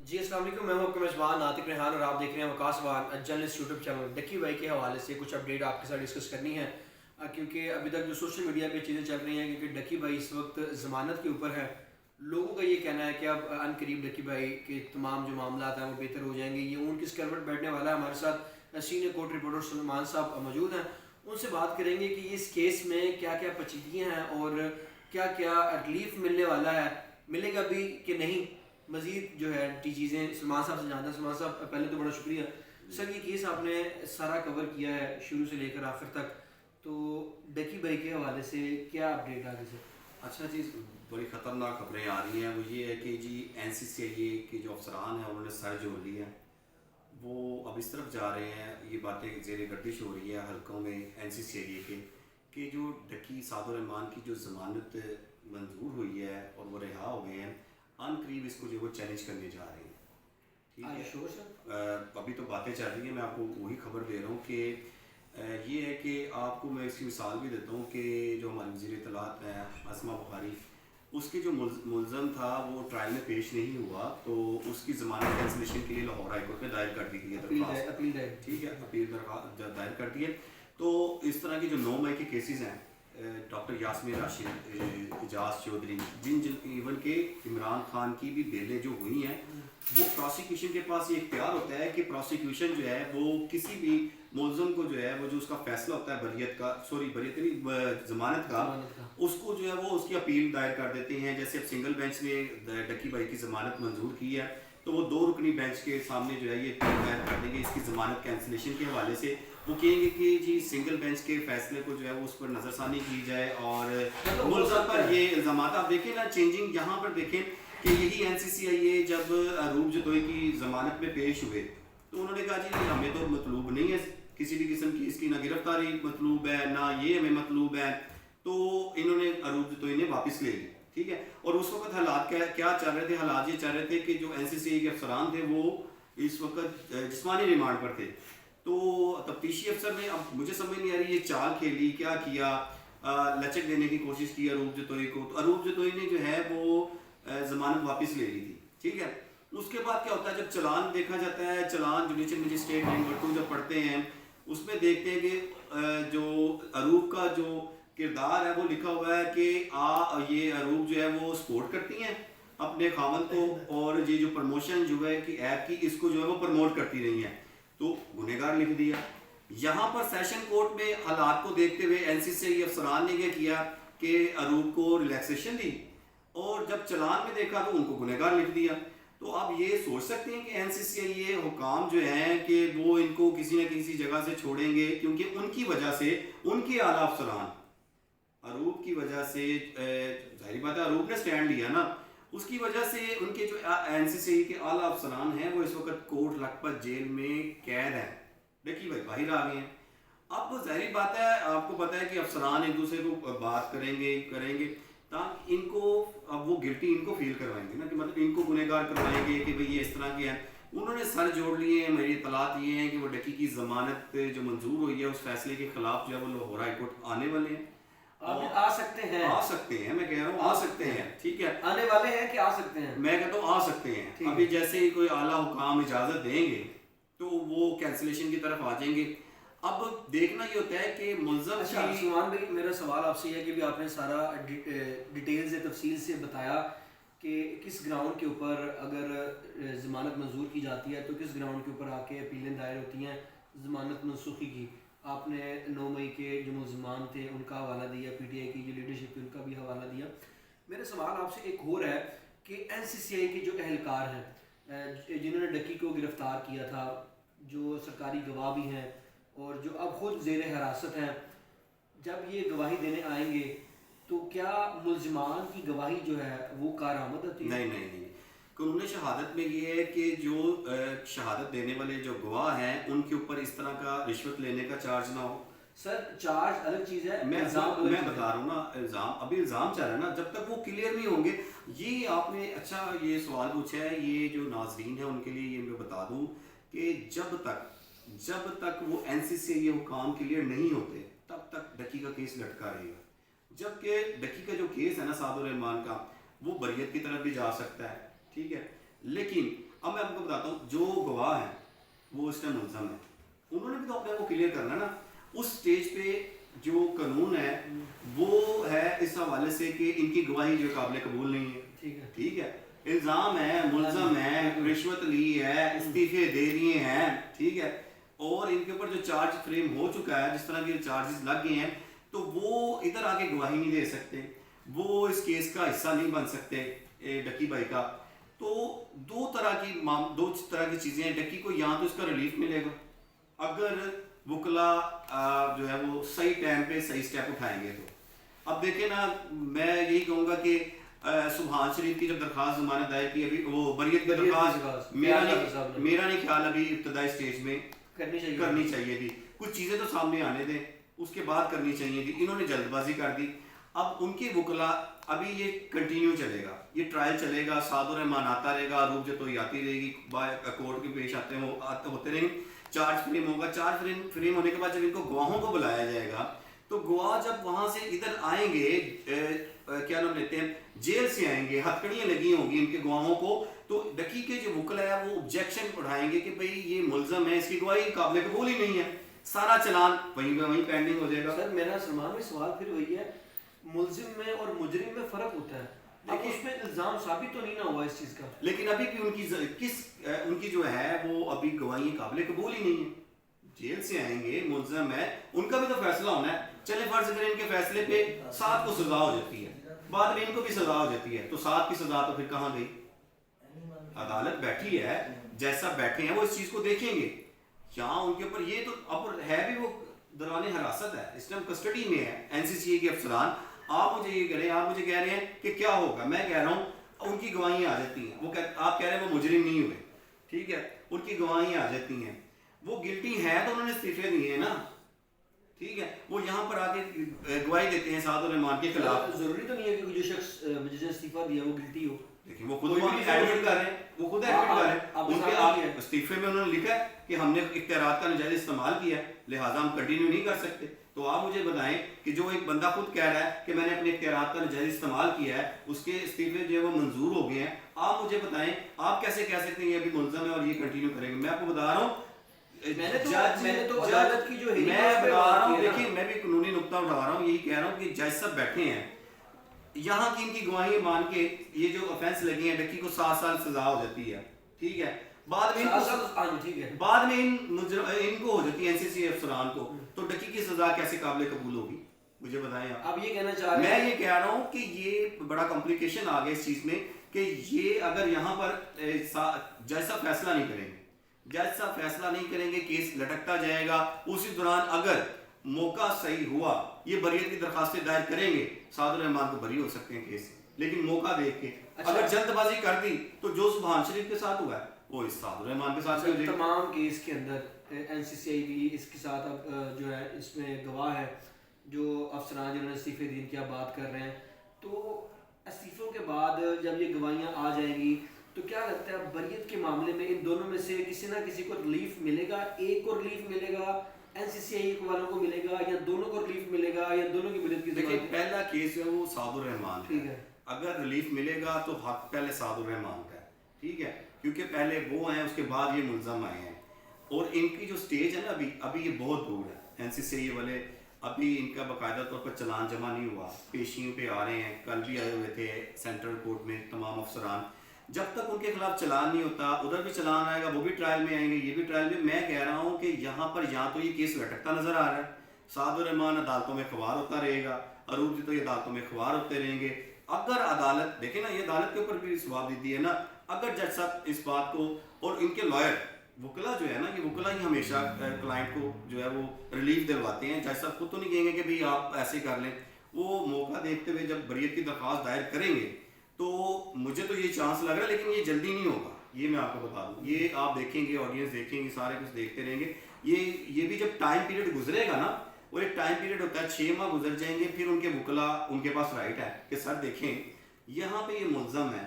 جی السلام علیکم، میں ہوں آپ کا میزبان ناطق ریحان اور آپ دیکھ رہے ہیں وقاص وان جرنلسٹ یوٹیوب چینل۔ ڈکی بھائی کے حوالے سے کچھ اپڈیٹ آپ کے ساتھ ڈسکس کرنی ہے، کیونکہ ابھی تک جو سوشل میڈیا پہ چیزیں چل رہی ہیں، کیونکہ ڈکی بھائی اس وقت ضمانت کے اوپر ہے۔ لوگوں کا یہ کہنا ہے کہ اب ان قریب ڈکی بھائی کے تمام جو معاملات ہیں وہ بہتر ہو جائیں گے۔ یہ اون کس کروٹ بیٹھنے والا ہے، ہمارے ساتھ سینئر کورٹ رپورٹر سلمان صاحب موجود ہیں، ان سے بات کریں گے کہ اس کیس میں کیا کیا پیچیدگیاں ہیں اور کیا کیا ریلیف ملنے والا ہے، ملے گا بھی کہ نہیں، مزید جو ہے چیزیں سلمان صاحب سے جانتے ہیں۔ سلمان صاحب پہلے تو بڑا شکریہ سر، یہ کیس آپ نے سارا کور کیا ہے شروع سے لے کر آخر تک، تو ڈکی بھائی کے حوالے سے کیا اپڈیٹ آگے سے؟ اچھا جی، بڑی خطرناک خبریں آ رہی ہیں۔ وہ یہ ہے کہ جی NCCIA کے جو افسران ہیں انہوں نے سر جوڑ لیا ہے، وہ اب اس طرف جا رہے ہیں۔ یہ باتیں زیر گردش ہو رہی ہے حلقوں میں NCCIA کے کہ جو ڈکی سعد الرحمان کی جو ضمانت منظور ہوئی ہے اور وہ رہا ہو گئے ہیں، ان قریب اس کو جو وہ چیلنج کرنے جا رہے ہیں۔ ٹھیک ہے، ابھی تو باتیں چل رہی ہیں، میں آپ کو وہی خبر دے رہا ہوں کہ یہ ہے کہ آپ کو میں اس کی مثال بھی دیتا ہوں کہ جو ہماری وزیر اطلاعات ہیں عاصمہ بخاری، اس کے جو ملزم تھا وہ ٹرائل میں پیش نہیں ہوا، تو اس کی ضمانت کینسلیشن کے لیے لاہور ہائی کورٹ میں دائر کر دی گئی ہے درخواست۔ ٹھیک ہے، اپیل درخواست دائر کر دی ہے۔ تو اس طرح کے جو 9 مئی کے کیسز ہیں، ڈاکٹر یاسمین راشد، اعجاز چودھری، ایون کہ عمران خان کی بھی بیلیں جو ہوئی ہیں، وہ پروسیکیوشن کے پاس یہ اختیار ہوتا ہے کہ پروسیکیوشن جو ہے وہ کسی بھی ملزم کو جو ہے وہ جو اس کا فیصلہ ہوتا ہے بریت کا، ضمانت کا، اس کو جو ہے وہ اس کی اپیل دائر کر دیتے ہیں۔ جیسے اب سنگل بینچ نے ڈکی بھائی کی ضمانت منظور کی ہے، تو وہ 2 رکنی بینچ کے سامنے جو ہے یہ اپیل دائر کر دیں گے اس کی ضمانت کینسلیشن کے حوالے سے۔ وہ کہیں گے کہ جی سنگل بینچ کے فیصلے کو جو ہے وہ اس پر نظر ثانی کی جائے اور ملزم پر یہ الزامات۔ آپ دیکھیں نا چینجنگ، یہاں پر دیکھیں کہ یہی NCCIA جب عروب جتوئی کی ضمانت میں پیش ہوئے تو انہوں نے کہا جی ہمیں تو مطلوب نہیں ہے کسی بھی قسم کی، اس کی نہ گرفتاری مطلوب ہے نہ یہ ہمیں مطلوب ہے، تو انہوں نے عروب جتوئی نے واپس لے لی۔ ٹھیک ہے، اور اس وقت حالات کیا چل رہے تھے؟ حالات یہ چل رہے تھے کہ جو NCCIA کے افسران تھے وہ اس وقت جسمانی ریمانڈ پر تھے، تو تفتیشی افسر نے، اب مجھے سمجھ نہیں آ رہی یہ چال کھیلی کیا کیا، لچک دینے کی کوشش کی عروب جتوئی کو، تو عروب جتوئی نے جو ہے وہ ضمانت واپس لے لی تھی۔ ٹھیک ہے، اس کے بعد کیا ہوتا ہے جب چلان دیکھا جاتا ہے، چلان جوڈیشل مجسٹریٹ نمبر 2 جب پڑھتے ہیں، اس میں دیکھتے ہیں کہ جو عروب کا جو کردار ہے وہ لکھا ہوا ہے کہ یہ عروب جو ہے وہ سپورٹ کرتی ہیں اپنے خاوند کو، اور یہ جو پروموشن جو ہے کہ ایپ کی، اس کو جو ہے وہ پروموٹ کرتی رہی ہیں، تو گنہگار لکھ دیا۔ یہاں پر سیشن کورٹ میں حالات کو دیکھتے ہوئے NCCIA افسران نے کیا کیا کہ عروب کو ریلیکسیشن دی، اور جب چلان میں دیکھا تو ان کو گنہگار لکھ دیا۔ تو آپ یہ سوچ سکتے ہیں کہ NCCIA حکام جو ہیں کہ وہ ان کو کسی نہ کسی جگہ سے چھوڑیں گے، کیونکہ ان کی وجہ سے ان کے اعلیٰ افسران، عروب کی وجہ سے، ظاہری بات ہے عروب نے سٹینڈ لیا نا، اس کی وجہ سے ان کے جو NCCIA کے اعلیٰ افسران ہیں وہ اس وقت کوٹ لکھپت جیل میں قید ہیں۔ دیکھیے بھائی باہر آ گئے ہیں۔ اب ظاہری بات ہے، آپ کو پتہ ہے کہ افسران ایک دوسرے کو بات کریں گے تاکہ ان کو، اب وہ گلٹی ان کو فیل کروائیں گے نا، کہ مطلب ان کو گنہگار کروائیں گے کہ بھئی یہ اس طرح کے ہیں۔ انہوں نے سر جوڑ لیے ہیں۔ میری اطلاعات یہ ہیں کہ وہ ڈکی کی ضمانت جو منظور ہوئی ہے اس فیصلے کے خلاف جو ہے وہ لاہور ہائی کورٹ آنے والے ہیں، آ سکتے ہیں، میں کہہ رہا ہوں آ سکتے ہیں۔ ٹھیک ہے، آنے والے ہیں کہ آ سکتے ہیں، میں کہتا ہوں آ سکتے ہیں۔ ابھی جیسے ہی کوئی اعلیٰ حکام اجازت دیں گے تو وہ کینسلیشن کی طرف آ جائیں گے۔ اب دیکھنا یہ ہوتا ہے کہ ملزم اچھا سلمان بھائی، میرا سوال آپ سے یہ ہے کہ بھی آپ نے سارا ڈیٹیل سے تفصیل سے بتایا کہ کس گراؤنڈ کے اوپر اگر ضمانت منظور کی جاتی ہے تو کس گراؤنڈ کے اوپر آ کے اپیلیں دائر ہوتی ہیں ضمانت منسوخی کی۔ آپ نے 9 مئی کے جو ملزمان تھے ان کا حوالہ دیا، PTI کی جو لیڈرشپ تھی ان کا بھی حوالہ دیا۔ میرا سوال آپ سے ایک اور ہے کہ NCCIA کے جو اہلکار ہیں جنہوں نے ڈکی کو گرفتار کیا تھا، جو سرکاری گواہ بھی ہیں اور جو اب خود زیر حراست ہیں، جب یہ گواہی دینے آئیں گے تو کیا ملزمان کی گواہی جو ہے وہ کارآمد ہوتی ہے؟ نہیں، قانون شہادت میں یہ ہے کہ جو شہادت دینے والے جو گواہ ہیں ان کے اوپر اس طرح کا رشوت لینے کا چارج نہ ہو۔ سر چارج الگ چیز ہے، میں بتا رہا ہوں نا، ابھی الزام چل رہا ہے نا، جب تک وہ کلیئر نہیں ہوں گے۔ یہ آپ نے اچھا یہ سوال پوچھا ہے، یہ جو ناظرین ہیں ان کے لیے یہ میں بتا دوں کہ جب تک وہ NCCIA حکام کلیئر نہیں ہوتے تب تک ڈکی کا کیس لٹکا رہے گا۔ جبکہ ڈکی کا جو کیس ہے نا سعد الرحمان کا، وہ بریت کی طرف بھی جا سکتا ہے۔ ٹھیک ہے، لیکن اب मैं आपको बताता हूँ, जो गवाह हैं वो इस टाइम मुलजम है, उन्होंने भी तो अपने को क्लियर करना ना। उस स्टेज पे जो कानून है वो है इस हवाले से कि इनकी गवाही जो काबिल कबूल नहीं है। ठीक है, इल्ज़ाम है, मुलजम है, रिश्वत ली है, इस्तीफे दे दिए हैं, ठीक है, और इनके ऊपर जो चार्ज फ्रेम हो चुका है, जिस तरह के चार्जेस लग गए हैं, तो वो इधर आके गवाही नहीं दे सकते, वो इस केस का हिस्सा नहीं बन सकते डक्की भाई का। तो दो तरह की चीज़ें हैं। डक्की को यहाँ तो इसका रिलीफ मिलेगा अगर वकला जो है वो सही टाइम पे सही स्टेप उठाएंगे। तो अब देखें ना, मैं यही कहूँगा कि सुभान शरीफ की जब दरख्वास्त जमानत दायर की, अभी वो बरियत की दरख्वास्त मेरा नहीं ख्याल अभी इब्तदाई स्टेज में करनी चाहिए थी। कुछ चीज़ें तो सामने आने दें, उसके बाद करनी चाहिए थी। इन्होंने जल्दबाजी कर दी। अब उनके वकला, अभी ये कंटिन्यू चलेगा, ये ट्रायल चलेगा, सादुर रहमान आता रहेगा, आरूप जतोई आती रहेगी, कोर्ट के पेश होते रहेंगे, चार्ज फ्रेम होगा। चार्ज फ्रेम होने के बाद जब इनको गवाहों को बुलाया जाएगा, तो गवाह जब वहाँ से इधर आएंगे, क्या नाम लेते हैं, जेल से आएंगे, हथकड़ियाँ लगी होंगी इनके गवाहों को, तो डक्की के जो वकला है वो ऑब्जेक्शन उठाएंगे कि भाई ये मुलजम है, इसकी गवाही काबिल कबूल ही नहीं है, सारा चलान वहीं पेंडिंग हो जाएगा। सर मेरा सलमान में सवाल फिर वही है, मुलजिम में और मुजरिम में फर्क होता है, अब उसमें इल्जाम साबित तो नहीं ना हुआ इस चीज का, लेकिन अभी भी उनकी जो है वो अभी गवाही काबिल कबूल ही नहीं है। जेल से आएंगे, मुलजम है, उनका भी तो फैसला होना है। चले फर्ज करें इनके फैसले पे 7 को सजा हो जाती है, बाद में इनको भी सजा हो जाती है, तो 7 की सजा तो फिर कहाँ गई? अदालत बैठी है, जैसा बैठे हैं वो इस चीज को देखेंगे। यहाँ उनके ऊपर ये तो अब है भी, वो दौरान हिरासत है, इस टाइम कस्टडी में है एनसीसीए के अफसरान। आप मुझे ये कह रहे हैं, आप मुझे कह रहे हैं कि क्या होगा, मैं कह रहा हूँ उनकी गवाहियाँ आ जाती हैं। आप कह रहे हैं वो मुजरिम नहीं हुए, ठीक है, उनकी गवाहियाँ आ जाती हैं, वो गिल्टी है तो उन्होंने इस्तीफे दिए हैं ना, ठीक है, वो यहाँ पर आके गवाही देते हैं सादुर रहमान के खिलाफ। जरूरी तो नहीं है कि जो शख्स जिसने इस्तीफा दिया वो गिल्टी हो। देखिए वो खुद एडमिट कर रहे हैं, वो खुद एडमिट कर रहे हैं, उनके इस्तीफे में उन्होंने लिखा है कि हमने इख्तियारात का नाजायज इस्तेमाल किया, लिहाजा हम कंटिन्यू नहीं कर सकते। तो आप मुझे बताएं कि जो एक बंदा खुद कह रहा है कि मैंने अपने इख्तियारात का नाजायज इस्तेमाल किया है, उसके इस्तीफे जो है वो मंजूर हो गए हैं, आप मुझे बताएं आप कैसे कह सकते हैं ये अभी मुलजम है और ये कंटिन्यू करेंगे? मैं आपको बता रहा हूँ, मैंने तो अदालत की जो मैं बता रहा हूँ, देखिए मैं भी कानूनी नुक्ता उठा रहा हूँ, यही कह रहा हूँ कि जज सब बैठे हैं, यहाँ की इनकी गवाही मान के ये जो ऑफेंस लगी है, डक्की को 7 साल सजा हो जाती है, ठीक है, बाद में इनको हो जाती है एनसीसी अफसरान को, तो डक्की की सजा कैसे काबिल कबूल होगी? मुझे बताएं आप। ये कहना चाह रहे हैं, मैं ये कह रहा हूँ कि ये बड़ा कॉम्प्लिकेशन आ गया इस चीज में कि ये अगर यहाँ पर जैसा फैसला नहीं करेंगे, केस लटकता जाएगा। उसी दौरान अगर मौका सही हुआ, ये बरियत की दरखास्तें दायर करेंगे, सादुर रहमान को बरी हो सकते हैं केस, लेकिन मौका देख के अगर जल्दबाजी कर दी तो जो सुभान शरीफ के साथ हुआ है वो इस सादुर रहमान के साथ भी। तमाम केस के अंदर एनसीसीआई भी इसके साथ अब जो है इसमें गवाह है, जो अफसरान जिन्होंने इस्तीफे दी की आप बात कर रहे हैं, तो इस्तीफों के बाद जब ये गवाहियाँ आ जाएंगी तो क्या लगता है बरियत के मामले में इन दोनों में से किसी ना किसी को रिलीफ मिलेगा? एक को रिलीफ मिलेगा, एनसीसीआई वालों को मिलेगा, या दोनों को रिलीफ मिलेगा, या दोनों की बरियत की? देखिए पहला केस है वो सादुर रहमान, ठीक है, अगर रिलीफ मिलेगा तो हक पहले सादुर रहमान का है, ठीक है, क्योंकि पहले वो हैं, उसके बाद ये मुलजम आए हैं, और इनकी जो स्टेज है ना अभी ये बहुत दूर है। एनसीसीआई वाले अभी इनका बाकायदा तौर पर चलान जमा नहीं हुआ, पेशियों पे आ रहे हैं, कल भी आए हुए थे सेंट्रल कोर्ट में तमाम अफसरान। जब तक उनके खिलाफ चलान नहीं होता, उधर भी चलान आएगा, वो भी ट्रायल में आएंगे, ये भी ट्रायल में। मैं कह रहा हूँ कि यहाँ पर या तो ये केस लटकता नजर आ रहा है, सादुर रहमान अदालतों में खवार होता रहेगा, अरूप जी तो ये अदालतों में खवार होते रहेंगे। अगर अदालत देखे ना, ये अदालत के ऊपर भी जवाब देती है ना, अगर जज साहब इस बात को, और इनके लॉयर वकला जो है ना, ये वकला ही हमेशा क्लाइंट को जो है वो रिलीफ दिलवाते हैं। जज साहब खुद तो नहीं कहेंगे कि भाई आप ऐसे कर लें, वो मौका देखते हुए जब बरियत की दरख्वास्त दायर करेंगे तो मुझे तो ये चांस लग रहा है, लेकिन ये जल्दी नहीं होगा, ये मैं आपको बता दूं। ये आप देखेंगे, ऑडियंस देखेंगे, सारे कुछ देखते रहेंगे। ये भी जब टाइम पीरियड गुजरेगा ना, वो एक टाइम पीरियड होता है, 6 माह गुजर जाएंगे, फिर उनके वकला, उनके पास राइट है कि सर देखें यहाँ पे ये मुलजम है,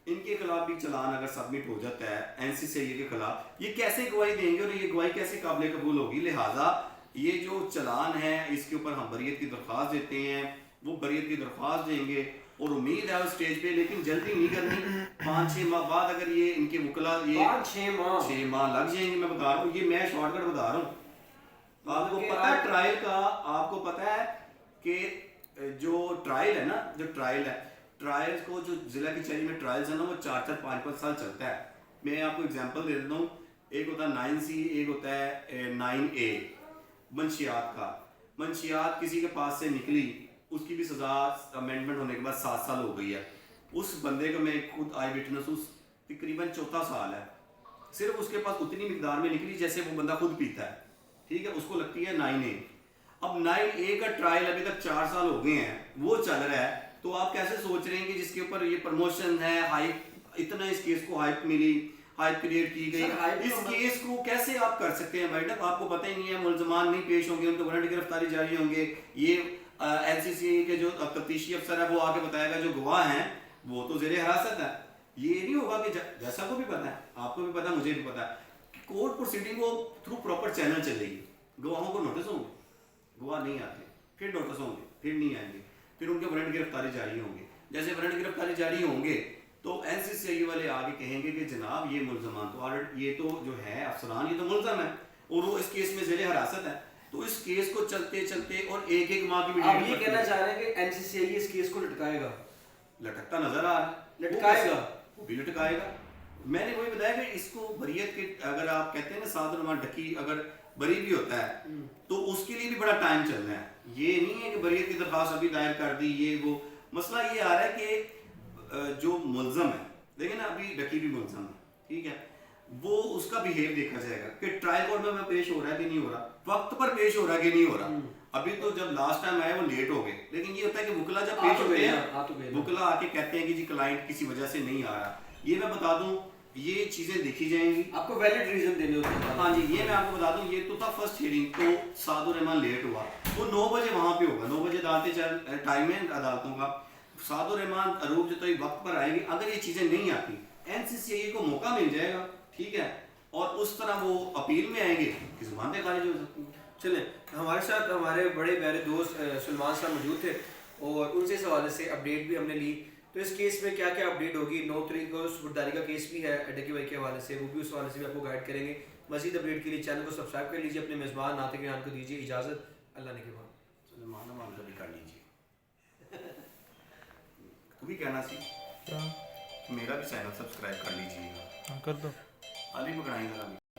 इनके खिलाफ भी चलान अगर सबमिट हो जाता है एनसीसीआई के खिलाफ, ये कैसे गवाही देंगे और ये गवाही कैसे काबिल कबूल होगी? लिहाजा ये जो चलान है इसके ऊपर हम बरियत की दरख्वास्त देते हैं, वो बरियत की दरख्वास्त देंगे, और उम्मीद है उस स्टेज पे, लेकिन जल्दी नहीं करनी। 5-6 माह बाद अगर ये इनके वकला ये 6 माह लग जाएंगे, मैं बता रहा हूँ, ये मैं शॉर्टकट बता रहा हूँ। आपको पता है ट्रायल का, आपको पता है कि जो ट्रायल है ना, जो ट्रायल है, ट्रायल्स को जो जिला कचहरी में ट्रायल्स है ना, वो 4-4 5-5 साल चलता है। मैं आपको एग्जांपल दे देता हूँ, एक होता है 9C, एक होता है 9A मंशियात का। मंशियात किसी के पास से निकली, उसकी भी सज़ा अमेंडमेंट होने के बाद 7 साल हो गई है। उस बंदे को मैं खुद आई विटनेस, उस तकरीबन 4था साल है, सिर्फ उसके पास उतनी मिकदार में निकली जैसे वो बंदा खुद पीता है, ठीक है, उसको लगती है 9A। अब 9A का ट्रायल अभी तक 4 साल हो गए हैं, वो चल रहा है। तो आप कैसे सोच रहे हैं कि जिसके ऊपर ये प्रमोशन है, हाइप, इतना इस केस को हाइप मिली, हाइप क्रिएट की गई, इस केस को कैसे आप कर सकते हैं भाई? आपको पता ही नहीं है, मुलजमान नहीं पेश होंगे, उनको वारंट गिरफ्तारी जारी होंगे। ये एनसीसीए के जो तफ्तीशी अफसर है वो आके बताएगा, जो गवाह हैं वो तो जेर हिरासत है। ये नहीं होगा कि जैसा को भी पता है, आपको भी पता है, मुझे भी पता है, कोर्ट प्रोसीडिंग वो थ्रू प्रॉपर चैनल चलेगी। गवाहों को नोटिस होंगे, गवाह नहीं आते, फिर नोटिस होंगे, फिर नहीं आएंगे, फिर उनके वारंट गिरफ्तारी जारी होंगे। जैसे वारंट गिरफ्तारी जारी होंगे तो एनसीसीआई वाले आगे कहेंगे कि जनाब ये मुलजमान तो ऑलरेडी, ये तो जो है अफसरान, ये तो मुलजम है और वो इस केस में जेर हिरासत है। तो इस केस को चलते चलते और एक माह की भी आप ये कहना चाह रहे हैं कि एनसीसीआई इस केस को लटकाएगा? लटकता नजर आ रहा है, लटकाएगा, वो भी लटकाएगा। मैंने वही बताया कि इसको बरियत के, अगर आप कहते हैं ना साधुरमा डकी अगर बरी भी होता है तो उसके लिए भी बड़ा टाइम चलना है। ये नहीं है कि बरियत की दरखास्त अभी दायर कर दी, ये वो। मसला ये आ रहा है कि जो मुलजम है, देखिए ना, अभी डकी भी मुलजम है, ठीक है, वो उसका बिहेव देखा जाएगा कि ट्रायल कोर्ट में पेश हो रहा है कि नहीं हो रहा, वक्त पर पेश हो रहा है कि नहीं हो रहा। अभी तो जब लास्ट टाइम आए वो लेट हो गए, लेकिन ये होता है कि वकला जब पेश होते हैं, वकला आके कहते हैं कि जी क्लाइंट किसी वजह से नहीं आ रहा। ये मैं बता दूं, ये चीजें देखी जाएंगी, आपको वैलिड रीजन देने होते हैं। हाँ जी, ये मैं आपको बता दूं, ये तो था फर्स्ट हियरिंग, तो सादुर रहमान लेट हुआ, वो 9 बजे वहां पे होगा, 9 बजे अदालतें टाइम है अदालतों का। सादुर रहमान अरूब जो तो वक्त पर आएगी। अगर ये चीजें नहीं आती, एनसीसीआई को मौका मिल जाएगा, ठीक है, और उस तरह वो अपील में आएंगे कि जमानतें खारिज हो सकती हैं। चलें, हमारे साथ हमारे बड़े प्यारे दोस्त सलमान साहब मौजूद थे और उनसे इस हवाले से अपडेट भी हमने ली। तो इस केस में क्या क्या अपडेट होगी, 9 तारीख को सुबरदारी का केस भी है डकी भाई के हवाले से, वो भी उस हवाले से भी आपको गाइड करेंगे। मज़ीद अपडेट के लिए चैनल को सब्सक्राइब कर लीजिए। अपने मेज़बान नातिक रेहान को दीजिए इजाज़त, अल्लाह ने के बाद। मान भी कर लीजिए। तू भी कहना सी क्या? मेरा भी चैनल सब्सक्राइब कर लीजिएगा। हाँ, कर दो। अली पकड़ाएंगे।